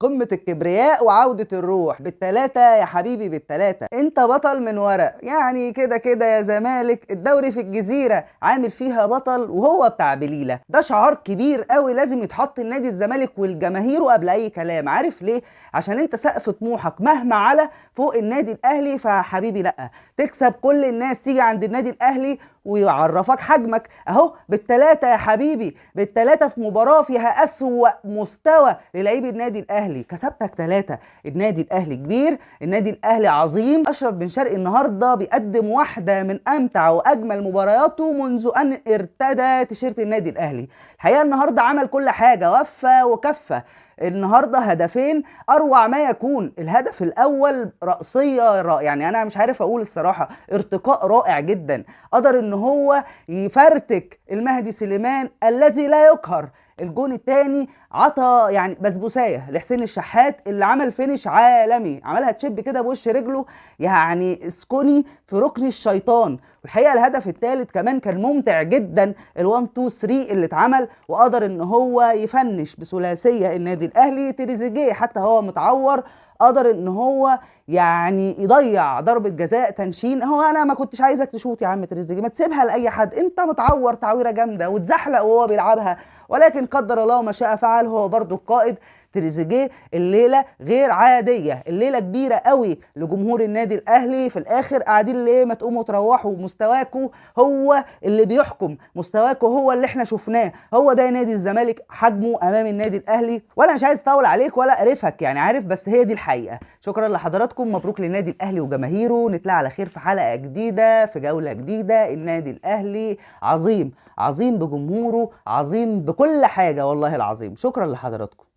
قمة الكبرياء وعودة الروح بالتلاتة يا حبيبي، بالتلاتة. انت بطل من ورق، يعني كده كده يا زمالك الدوري في الجزيرة عامل فيها بطل وهو بتاع بليلة. ده شعار كبير قوي لازم يتحط لنادي الزمالك والجماهير قبل اي كلام. عارف ليه؟ عشان انت سقف طموحك مهما على فوق النادي الاهلي، فحبيبي لا، تكسب كل الناس تيجي عند النادي الاهلي ويعرفك حجمك. اهو بالتلاتة يا حبيبي، بالتلاتة في مباراة فيها اسوأ مستوى للعيب النادي الاهلي كسبتك تلاتة. النادي الاهلي كبير، النادي الاهلي عظيم. اشرف بن شرقي النهارده بيقدم واحدة من امتع واجمل مبارياته منذ ان ارتدى تيشيرت النادي الاهلي. الحقيقة النهارده عمل كل حاجة، وفى وكفى. النهارده هدفين اروع ما يكون. الهدف الاول رأسية يعني انا مش عارف اقول الصراحة، ارتقاء رائع جدا. قدر ان هو يفرتك المهدي سليمان الذي لا يقهر. الجون الثاني عطى يعني بسبوسايه لحسين الشحات اللي عمل فينش عالمي، عملها تشيب كده بوش رجله، يعني اسكوني في ركن الشيطان. والحقيقه الهدف الثالث كمان كان ممتع جدا، ال1 2 3 اللي اتعمل، وقدر ان هو يفنش بثلاثيه النادي الاهلي. تريزيجيه حتى هو متعور قدر ان هو يعني يضيع ضربه جزاء تنشين. هو انا ما كنتش عايزك تشوط يا عم تريزيجيه، ما تسيبها لاي حد، انت متعور تعويره جامده واتزحلق وهو بيلعبها، ولكن قدر الله ما شاء فعل. هو برضو القائد تريزيجيه الليله غير عاديه، الليله كبيره قوي لجمهور النادي الاهلي. في الاخر قاعدين ليه؟ ما تقوموا تروحوا، مستواكوا هو اللي بيحكم، مستواكوا هو اللي احنا شفناه. هو ده نادي الزمالك حجمه امام النادي الاهلي. ولا مش عايز اطول عليك ولا اقرفك يعني، عارف، بس هي دي الحقيقه. شكرا لحضراتكم، مبروك للنادي الاهلي وجماهيره. نطلع على خير في حلقه جديده في جوله جديده. النادي الاهلي عظيم، عظيم بجمهوره، عظيم بكل حاجه، والله العظيم. شكرا لحضراتكم.